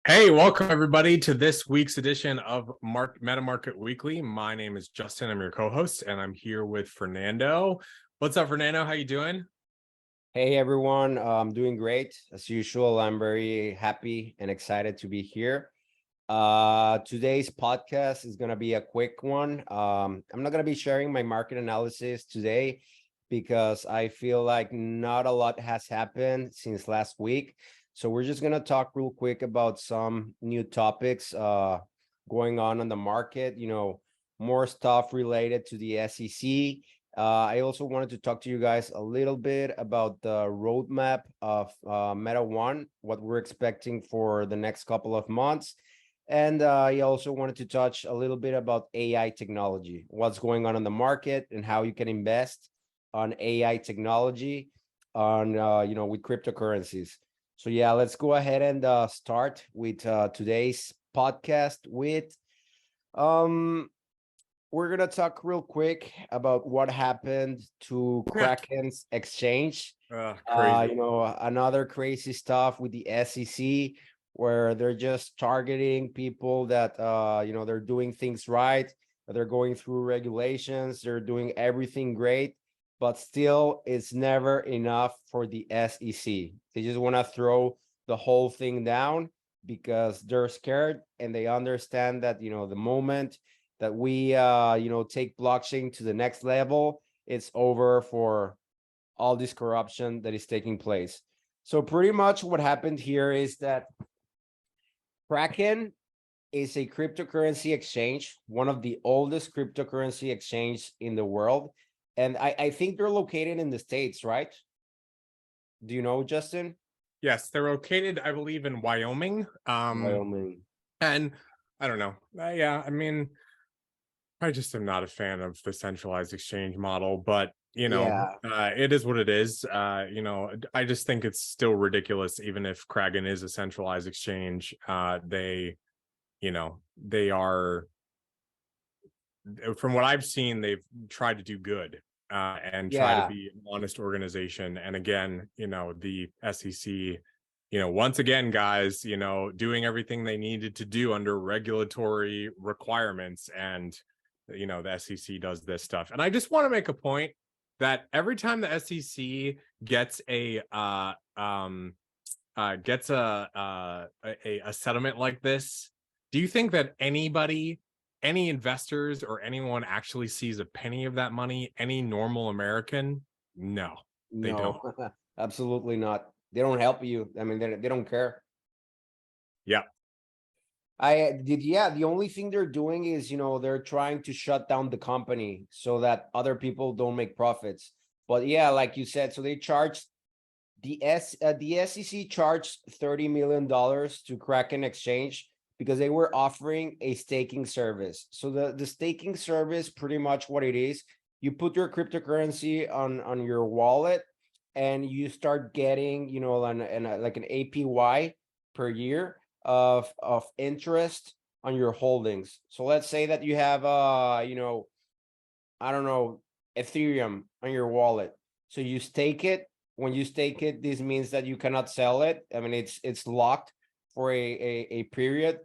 Hey, welcome everybody to this week's edition of Meta Market Weekly. My name is Justin. I'm your co-host, and I'm here with Fernando. What's up, Fernando? How you doing? Hey everyone, I'm doing great. As usual, I'm very happy and excited to be here. Today's podcast is going to be a quick one. I'm not going to be sharing my market analysis today because I feel like not a lot has happened since last week. So we're just going to talk real quick about some new topics going on the market, more stuff related to the SEC. I also wanted to talk to you guys a little bit about the roadmap of META1, what we're expecting for the next couple of months. And I also wanted to touch a little bit about AI technology, what's going on in the market and how you can invest on AI technology on, with cryptocurrencies. So yeah, let's go ahead and start with today's podcast with, we're going to talk real quick about what happened to Kraken's exchange. Crazy. Another crazy stuff with the SEC where they're just targeting people that, they're doing things right, they're going through regulations, they're doing everything great, but still it's never enough for the SEC. They just want to throw the whole thing down because they're scared and they understand that, the moment that we, take blockchain to the next level, it's over for all this corruption that is taking place. So pretty much what happened here is that Kraken is a cryptocurrency exchange, one of the oldest cryptocurrency exchange in the world. And I think they're located in the States, right? Do you know, Justin? Yes, they're located, I believe, in Wyoming. Wyoming. And I don't know. Yeah, I mean, I just am not a fan of the centralized exchange model, but Yeah. it is what it is. I just think it's still ridiculous, even if Kraken is a centralized exchange. They are, from what I've seen, they've tried to do good and try to Yeah. be an honest organization. And again, the SEC, once again, guys, doing everything they needed to do under regulatory requirements. And, the SEC does this stuff. And I just want to make a point that every time the SEC gets gets a settlement like this, do you think that any investors or anyone actually sees a penny of that money? Any normal American? No, they don't. No, absolutely not. They don't help you. I mean, they don't care. Yeah. Yeah, the only thing they're doing is, they're trying to shut down the company so that other people don't make profits. But yeah, like you said, so they charged the SEC charged $30 million to Kraken Exchange because they were offering a staking service. So the staking service, pretty much what it is, you put your cryptocurrency on your wallet and you start getting, like an APY per year of interest on your holdings. So let's say that you have I don't know, Ethereum on your wallet. So you stake it. When you stake it, this means that you cannot sell it. I mean, it's locked for a period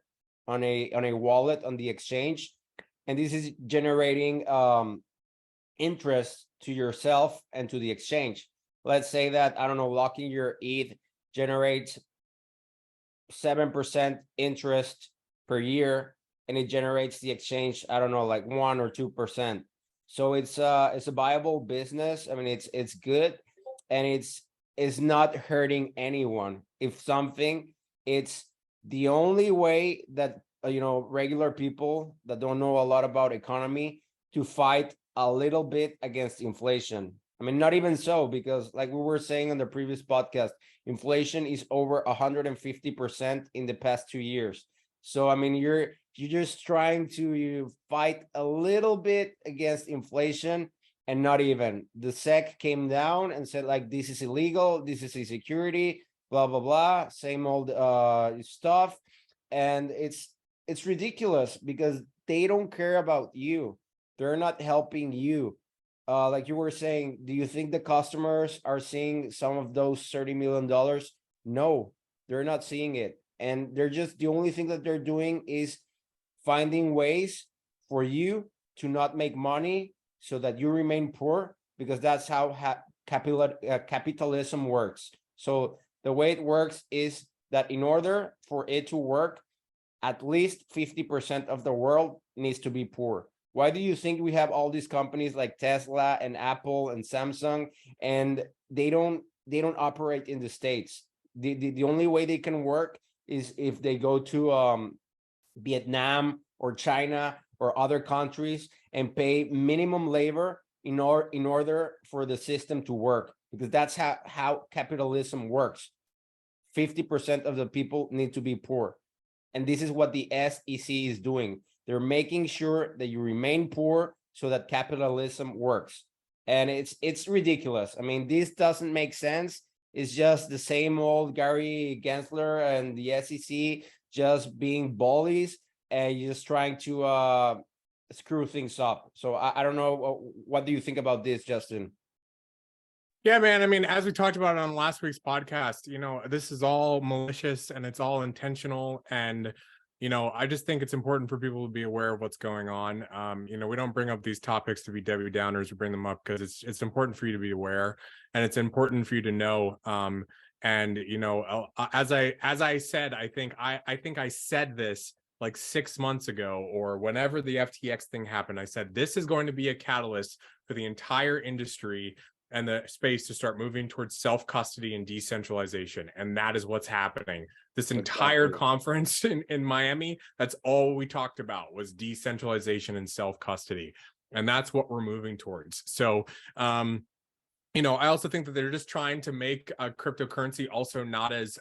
on a wallet on the exchange. And this is generating interest to yourself and to the exchange. Let's say that, I don't know, locking your ETH generates 7% interest per year, and it generates the exchange, I don't know, like 1 or 2%. So it's a viable business. I mean, it's good, and it's not hurting anyone. If something, it's the only way that regular people that don't know a lot about economy to fight a little bit against inflation. I mean, not even so, because like we were saying on the previous podcast, inflation is over 150% in the past 2 years. So I mean, you're just trying to fight a little bit against inflation, and not even. The SEC came down and said, like, this is illegal, this is a security, blah blah blah, same old stuff. And it's ridiculous because they don't care about you. They're not helping you. Like you were saying, do you think the customers are seeing some of those $30 million? No, they're not seeing it. and they're just, the only thing that they're doing is finding ways for you to not make money so that you remain poor, because that's how capitalism works. So the way it works is that in order for it to work, at least 50% of the world needs to be poor. Why do you think we have all these companies like Tesla and Apple and Samsung, and they don't operate in the States? The only way they can work is if they go to Vietnam or China or other countries and pay minimum labor in order for the system to work, because that's how capitalism works. 50% of the people need to be poor. And this is what the SEC is doing. They're making sure that you remain poor so that capitalism works. And it's ridiculous. I mean, this doesn't make sense. It's just the same old Gary Gensler and the SEC just being bullies and just trying to screw things up. So I don't know. What do you think about this, Justin? Yeah, man. I mean, as we talked about on last week's podcast, this is all malicious and it's all intentional. And, I just think it's important for people to be aware of what's going on. We don't bring up these topics to be Debbie Downers. We bring them up because it's important for you to be aware, and it's important for you to know. And as I said, I think I said this like 6 months ago, or whenever the FTX thing happened. I said this is going to be a catalyst for the entire industry and the space to start moving towards self-custody and decentralization. And that is what's happening. This entire conference in Miami, that's all we talked about was decentralization and self-custody. And that's what we're moving towards. So, I also think that they're just trying to make a cryptocurrency also not as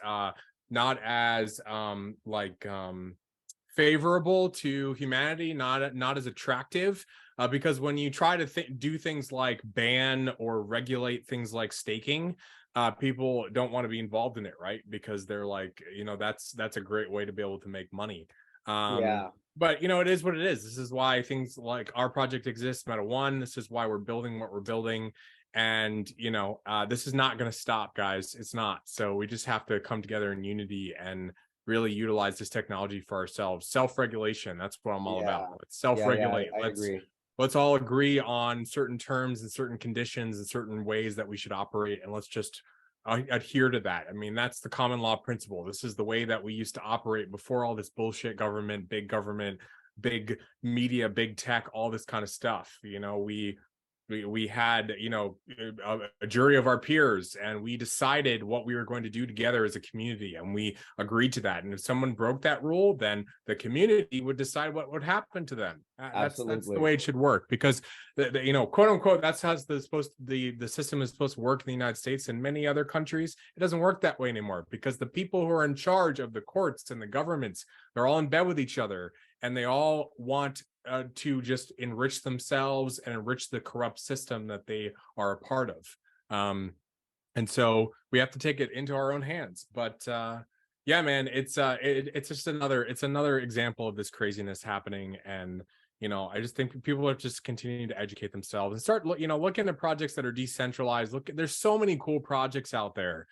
favorable to humanity, not as attractive. Because when you try to do things like ban or regulate things like staking, people don't want to be involved in it, right? Because they're like, that's a great way to be able to make money. Yeah. But it is what it is. This is why things like our project exists, META1. This is why we're building what we're building. And this is not going to stop, guys. It's not. So we just have to come together in unity and really utilize this technology for ourselves. Self-regulation, that's what I'm all about. Let's self-regulate. I agree. Let's all agree on certain terms and certain conditions and certain ways that we should operate, and let's just adhere to that. I mean, that's the common law principle. This is the way that we used to operate before all this bullshit government, big media, big tech, all this kind of stuff. We had a jury of our peers, and we decided what we were going to do together as a community, and we agreed to that. And if someone broke that rule, then the community would decide what would happen to them. That's the way it should work, because quote unquote, that's how the system is supposed to work in the United States. And many other countries, it doesn't work that way anymore, because the people who are in charge of the courts and the governments, they're all in bed with each other, and they all want to just enrich themselves and enrich the corrupt system that they are a part of. And so we have to take it into our own hands. But yeah, man, it's just another example of this craziness happening. And I just think people are just continuing to educate themselves and start looking at projects that are decentralized. There's so many cool projects out there.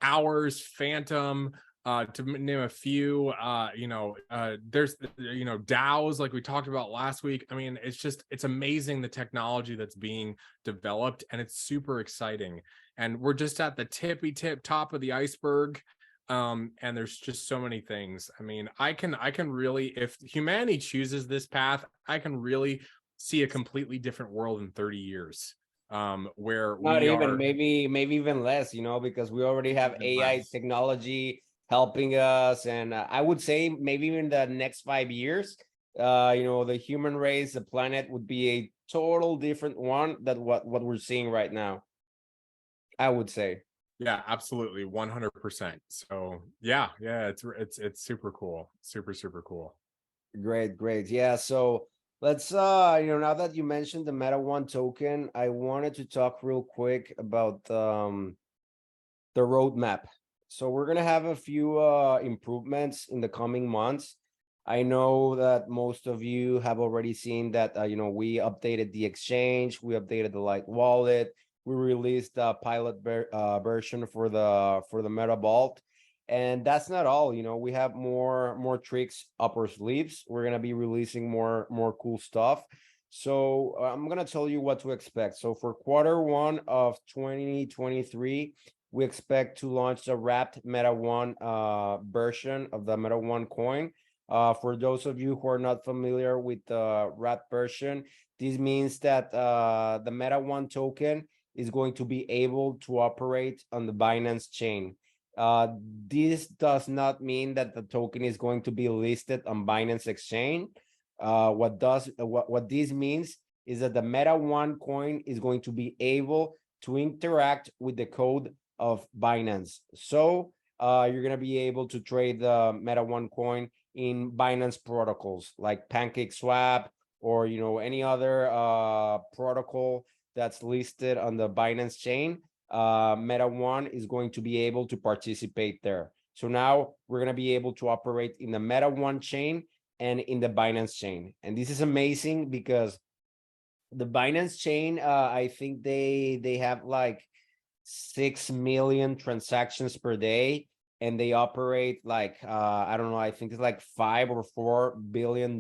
Ours, Phantom, to name a few. There's DAOs like we talked about last week. I mean, it's amazing the technology that's being developed, and it's super exciting. And we're just at the tippy top of the iceberg. And there's just so many things. I mean, I can really, if humanity chooses this path, I can really see a completely different world in 30 years. Where not even maybe even less, because we already have AI technology helping us. And I would say maybe in the next 5 years, the human race, the planet would be a total different one than what we're seeing right now, I would say. Yeah, absolutely. 100%. So yeah, it's super cool. Super cool. Great. Yeah. So let's now that you mentioned the META1 token, I wanted to talk real quick about the roadmap. So we're gonna have a few improvements in the coming months. I know that most of you have already seen that we updated the exchange, we updated the Light wallet, we released a pilot version for the Meta Vault, And that's not all, we have more tricks up our sleeves. We're going to be releasing more cool stuff. So I'm going to tell you what to expect. So for Q1 of 2023, we expect to launch the wrapped META1 version of the META1 coin. For those of you who are not familiar with the wrapped version, this means that the META1 token is going to be able to operate on the Binance chain. This does not mean that the token is going to be listed on Binance exchange. What this means is that the META1 coin is going to be able to interact with the code of Binance. So you're going to be able to trade the META1 coin in Binance protocols like PancakeSwap or any other protocol that's listed on the Binance chain. META1 is going to be able to participate there. So now we're going to be able to operate in the META1 chain and in the Binance chain. And this is amazing because the Binance chain, I think they have like 6 million transactions per day, and they operate like I don't know, I think it's like $5 or $4 billion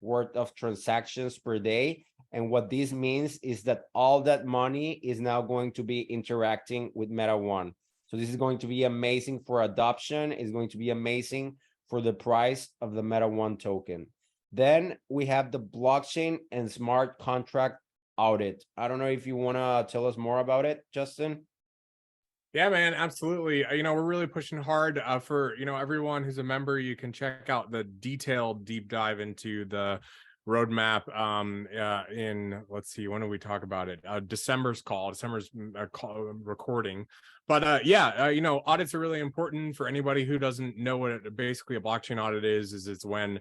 worth of transactions per day. And what this means is that all that money is now going to be interacting with META1. So this is going to be amazing for adoption. It's going to be amazing for the price of the META1 token. Then we have the blockchain and smart contract audit. I don't know if you want to tell us more about it, Justin. Yeah, man, absolutely. We're really pushing hard for, everyone who's a member. You can check out the detailed deep dive into the roadmap in, let's see, when do we talk about it? December's recording. But audits are really important. For anybody who doesn't know what basically a blockchain audit is it's when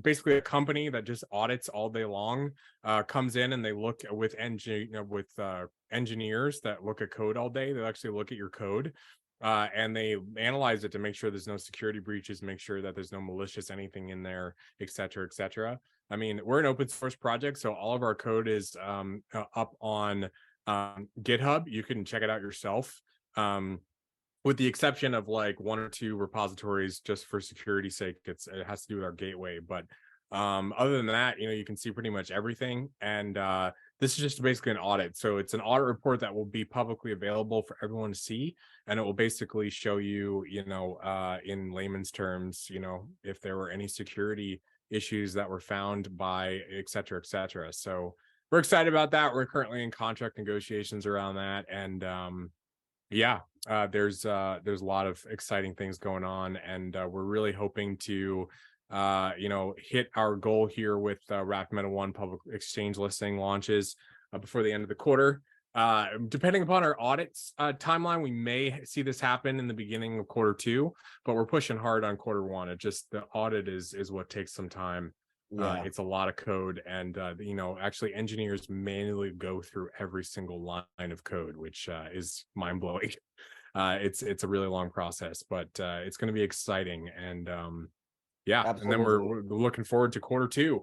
basically a company that just audits all day long comes in and they look with engineers that look at code all day. They'll actually look at your code and they analyze it to make sure there's no security breaches, make sure that there's no malicious anything in there, et cetera, et cetera. I mean, we're an open source project, so all of our code is up on GitHub. You can check it out yourself. With the exception of like 1 or 2 repositories just for security's sake. It has to do with our gateway. But other than that, you can see pretty much everything. And this is just basically an audit. So it's an audit report that will be publicly available for everyone to see. And it will basically show you, in layman's terms, if there were any security issues that were found by et cetera, et cetera. So we're excited about that. We're currently in contract negotiations around that. And there's a lot of exciting things going on, and we're really hoping to hit our goal here with wrapped META1 public exchange listing launches before the end of the quarter. Depending upon our audits timeline, we may see this happen in the beginning of Q2, but we're pushing hard on Q1. It just, the audit is what takes some time. Yeah. It's a lot of code, and actually engineers manually go through every single line of code, which is mind-blowing. It's a really long process, but it's going to be exciting. And Absolutely. and then we're looking forward to Q2.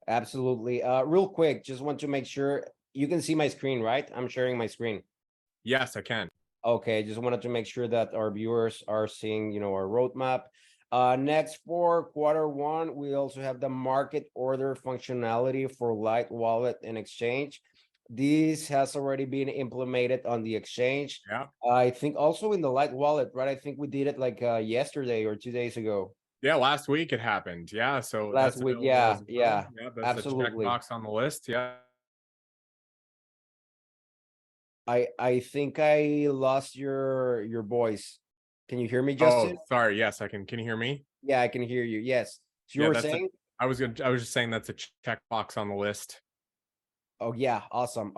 Absolutely. Real quick, just want to make sure you can see my screen, right? I'm sharing my screen. Yes, I can. Okay, just wanted to make sure that our viewers are seeing, our roadmap. Next, for Q1, we also have the market order functionality for Light Wallet and Exchange. This has already been implemented on the exchange. Yeah. I think also in the Light Wallet, right? I think we did it like yesterday or 2 days ago. Yeah, last week it happened. Yeah, so Last week, yeah, that's absolutely. a checkbox on the list. Yeah. I think I lost your voice. Can you hear me, Oh, Justin? sorry. Yes, I can. Can you hear me? Yeah, I can hear you. Yes. So you Yeah, were saying? I was just saying that's a checkbox on the list. Oh yeah, awesome.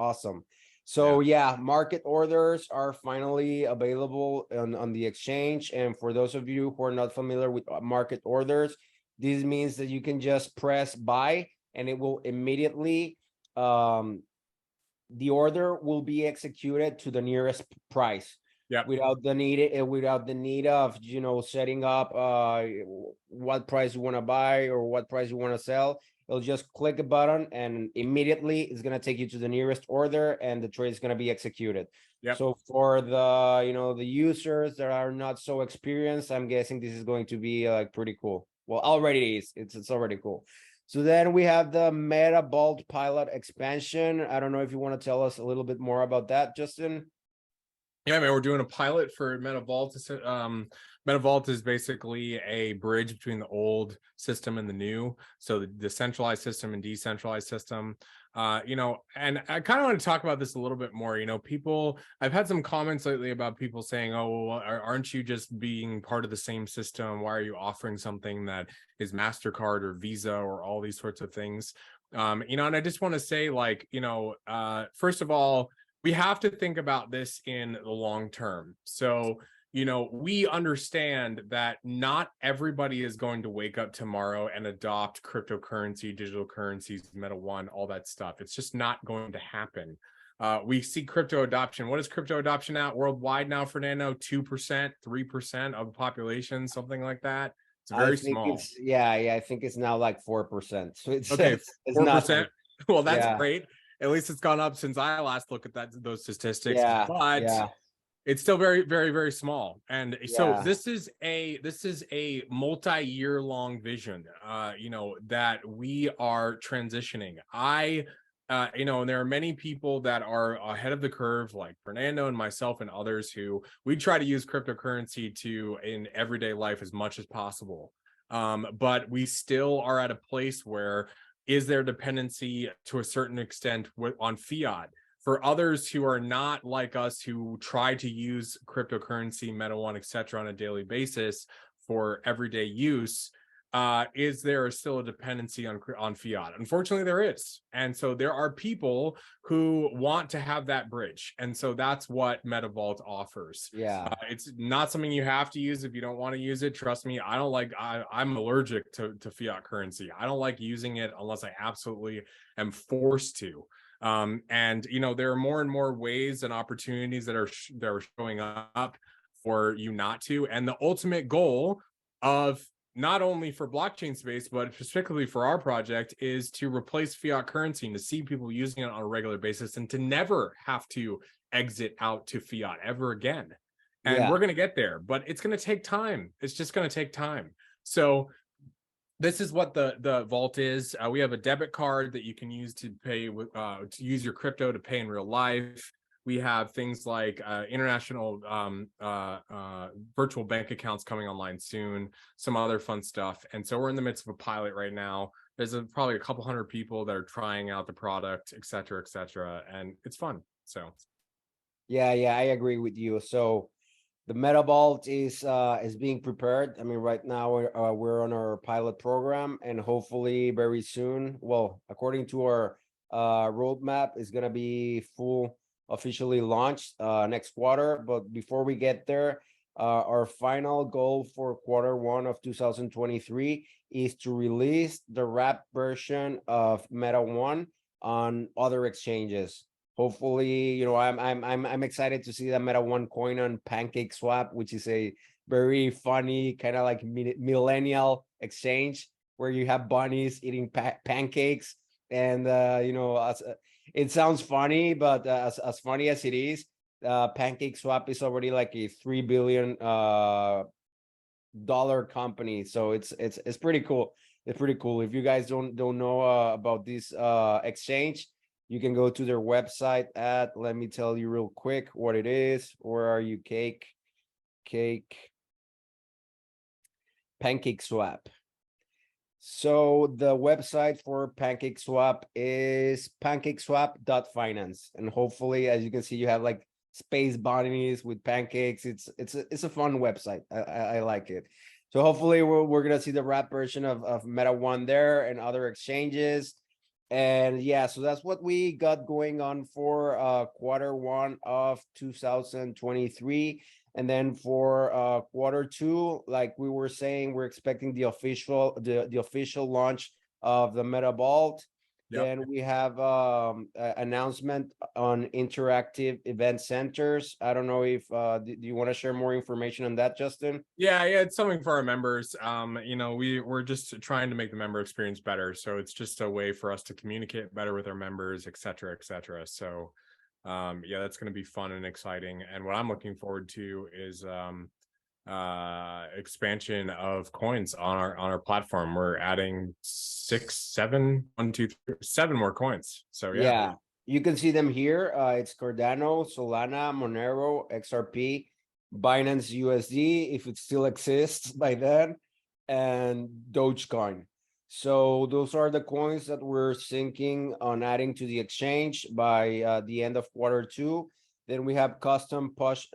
So yeah, market orders are finally available on the exchange. And for those of you who are not familiar with market orders, this means that you can just press buy and it will immediately the order will be executed to the nearest price. Yeah. Without the need of setting up what price you want to buy or what price you want to sell. It'll just click a button and immediately it's going to take you to the nearest order and the trade is going to be executed. Yep. So for the, you know, the users that are not so experienced, I'm guessing this is going to be like pretty cool. Well, already is. It's already cool. So then we have the MetaVault pilot expansion. I don't know if you want to tell us a little bit more about that, Justin. Yeah, man, we're doing a pilot for MetaVault. MetaVault is basically a bridge between the old system and the new. So the centralized system and decentralized system. You know, and I kind of want to talk about this a little bit more. You know, I've had some comments lately about people saying, oh, well, aren't you just being part of the same system? Why are you offering something that is MasterCard or Visa or all these sorts of things? You know, and I just want to say, like, you know, first of all, we have to think about this in the long term. So, you know, we understand that not everybody is going to wake up tomorrow and adopt cryptocurrency, digital currencies, META1, all that stuff. It's just not going to happen. We see crypto adoption. What is crypto adoption at worldwide now, Fernando? 2%, 3% of the population, something like that. It's I very think small. it's, yeah, I think it's now like 4%. So it's Okay, it's nothing. 4%. Well, that's Yeah, great. At least it's gone up since I last looked at those statistics, yeah, but yeah, it's still very, very, very small. And so yeah, this is a multi-year long vision, you know, that we are transitioning. You know, and there are many people that are ahead of the curve, like Fernando and myself and others, who we try to use cryptocurrency in everyday life as much as possible. But we still are at a place where is there dependency to a certain extent on fiat? For others who are not like us, who try to use cryptocurrency, META1, etc., on a daily basis for everyday use, is there still a dependency on fiat? Unfortunately, there is. And so there are people who want to have that bridge. And so that's what MetaVault offers. yeah, It's not something you have to use if you don't want to use it. Trust me, I'm allergic to fiat currency. I don't like using it unless I absolutely am forced to. And you know, there are more and more ways and opportunities that are showing up for you not to. And the ultimate goal of not only for blockchain space, but particularly for our project, is to replace fiat currency and to see people using it on a regular basis and to never have to exit out to fiat ever again. And yeah, we're going to get there, but it's going to take time. It's just going to take time. So this is what the vault is. We have a debit card that you can use to pay with to use your crypto to pay in real life. We have things like international virtual bank accounts coming online soon, some other fun stuff. And so we're in the midst of a pilot right now. There's probably a couple hundred people that are trying out the product, et cetera, and it's fun. So yeah, I agree with you. So the MetaVault is being prepared. I mean, right now we're on our pilot program, and hopefully very soon, well, according to our roadmap, is gonna be officially launched next quarter. But before we get there, our final goal for Q1 of 2023 is to release the wrapped version of META1 on other exchanges. Hopefully, you know, I'm excited to see that META1 coin on Pancake Swap, which is a very funny kind of like millennial exchange where you have bunnies eating pancakes, and you know, it sounds funny, but as funny as it is, Pancake Swap is already like a $3 billion dollar company, so it's pretty cool. It's pretty cool. If you guys don't know about this exchange, you can go to their website at, let me tell you real quick what it is. Where are you? Pancake Swap. So the website for Pancake Swap is pancakeswap.finance, and hopefully, as you can see, you have like space bunnies with pancakes. It's a fun website. I like it. So hopefully we're gonna see the wrap version of META1 there and other exchanges. And yeah, so that's what we got going on for Q1 of 2023. And then for Q2, like we were saying, we're expecting the official launch of the MetaVault. Yep. Then we have announcement on interactive event centers. I don't know if do you want to share more information on that, Justin? Yeah, it's something for our members. We're just trying to make the member experience better. So it's just a way for us to communicate better with our members, et cetera, et cetera. So yeah, that's going to be fun and exciting. And what I'm looking forward to is expansion of coins on our platform. We're adding 7 more coins. So yeah. Yeah, you can see them here. It's Cardano, Solana, Monero, XRP, Binance USD, if it still exists by then, and Dogecoin. So those are the coins that we're thinking on adding to the exchange by the end of Q2. Then we have custom push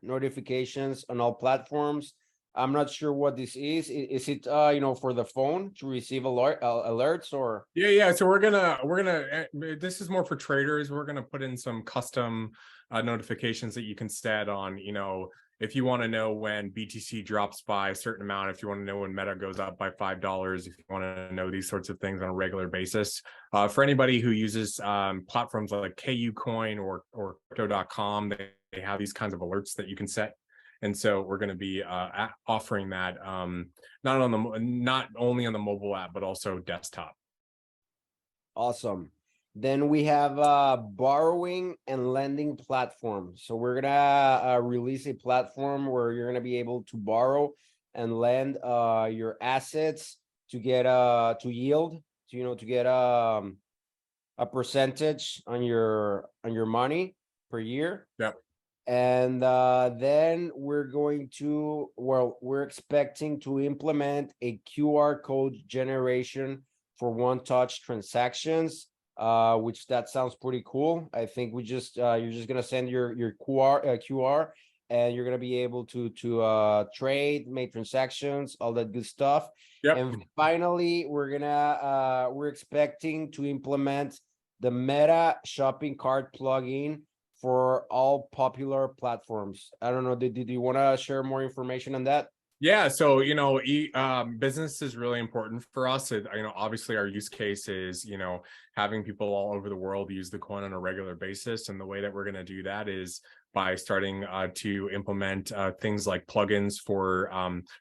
notifications on all platforms. I'm not sure what this is. Is it for the phone to receive alerts or? Yeah. So we're gonna this is more for traders. We're gonna put in some custom notifications that you can set on, if you want to know when BTC drops by a certain amount, if you want to know when Meta goes up by $5, if you want to know these sorts of things on a regular basis. For anybody who uses platforms like KU Coin or crypto.com, they have these kinds of alerts that you can set. And so we're going to be offering that not only on the mobile app, but also desktop. Awesome. Then we have borrowing and lending platform. So we're gonna release a platform where you're gonna be able to borrow and lend your assets to get to yield, to get a percentage on your money per year. Yep. And then we're expecting to implement a QR code generation for one-touch transactions, which that sounds pretty cool. I think you're just gonna send your QR, and you're gonna be able to trade, make transactions, all that good stuff. Yep. And finally, we're expecting to implement the Meta shopping cart plugin for all popular platforms. I don't know. Did you want to share more information on that? Yeah, so business is really important for us. Obviously our use case is having people all over the world use the coin on a regular basis, and the way that we're going to do that is by starting to implement things like plugins for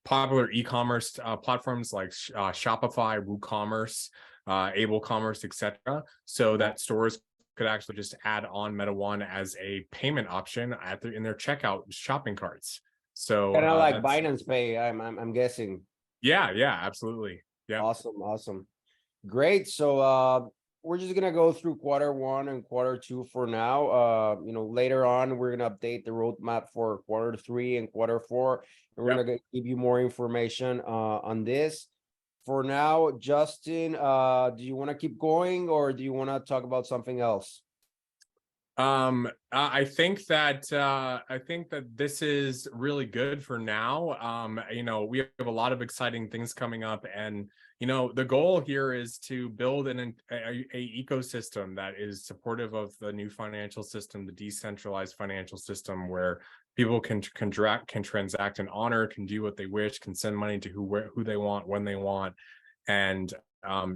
popular e-commerce platforms like Shopify, WooCommerce, AbleCommerce, etc., so that stores could actually just add on META1 as a payment option in their checkout shopping carts. So kind of like Binance Pay, I'm guessing. Yeah, absolutely. Yeah. Awesome. Great. So we're just gonna go through Q1 and Q2 for now. Later on we're gonna update the roadmap for Q3 and Q4, and we're gonna give you more information on this. For now, Justin, do you want to keep going, or do you want to talk about something else? I think that this is really good for now. We have a lot of exciting things coming up, and the goal here is to build a ecosystem that is supportive of the new financial system, the decentralized financial system, where people can transact and honor, can do what they wish, can send money to who they want, when they want, and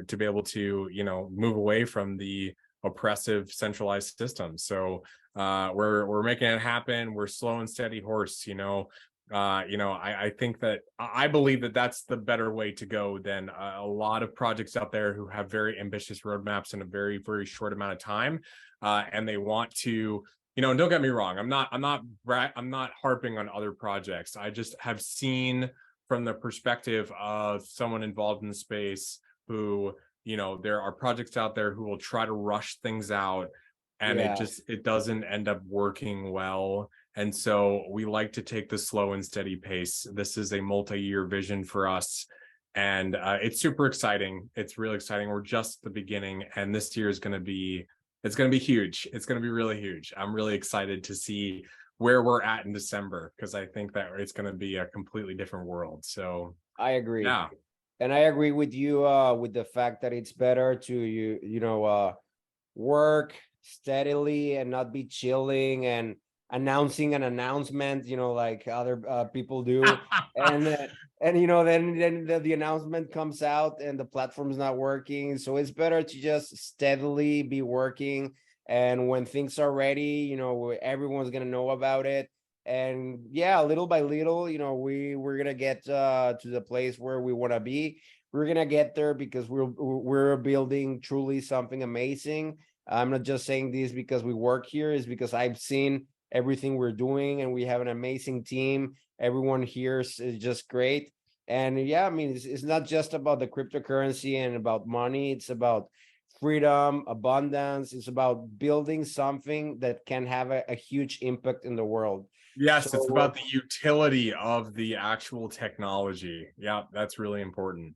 to be able to move away from the oppressive centralized systems. So we're making it happen. We're slow and steady horse. I think that I believe that that's the better way to go than a lot of projects out there who have very ambitious roadmaps in a very, very short amount of time, and they want to. And don't get me wrong, I'm not harping on other projects. I just have seen from the perspective of someone involved in the space who, there are projects out there who will try to rush things out, and it doesn't end up working well. And so we like to take the slow and steady pace. This is a multi-year vision for us, and it's super exciting. It's really exciting. We're just at the beginning, and this year is going to be huge. It's going to be really huge. I'm really excited to see where we're at in December, because I think that it's going to be a completely different world. So I agree. Yeah. And I agree with you with the fact that it's better to work steadily and not be chilling and announcing an announcement, like other people do, and and then the announcement comes out and the platform's not working. So it's better to just steadily be working, and when things are ready, everyone's gonna know about it. And yeah, little by little, we're gonna get to the place where we want to be. We're gonna get there because we're building truly something amazing. I'm not just saying this because we work here, it's because I've seen everything we're doing, and we have an amazing team. Everyone here is just great. And yeah, I mean, it's not just about the cryptocurrency and about money. It's about freedom, abundance. It's about building something that can have a huge impact in the world. Yes, it's So about the utility of the actual technology. Yeah, that's really important.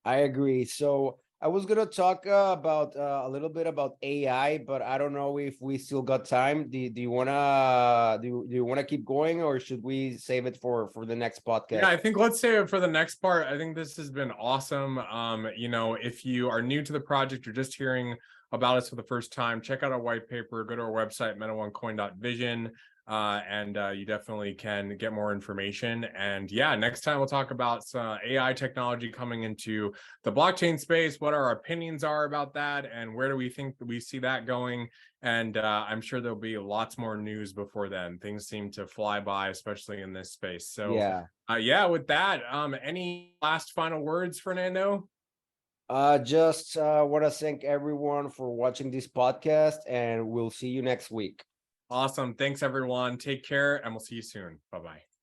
I agree. So I was gonna talk about a little bit about AI, but I don't know if we still got time. Do you wanna keep going, or should we save it for the next Yeah, podcast? I think let's save it for the next part. I think this has been awesome. If you are new to the project, you're just hearing about us for the first time, check out our white paper, go to our website, meta1coin.vision, and you definitely can get more information. And yeah, next time we'll talk about AI technology coming into the blockchain space, what our opinions are about that, and where do we think that we see that going. And I'm sure there'll be lots more news before then. Things seem to fly by, especially in this space. So Yeah. yeah, with that, any last final words, Fernando? Just want to thank everyone for watching this podcast, and we'll see you next week. Awesome. Thanks, everyone. Take care, and we'll see you soon. Bye bye.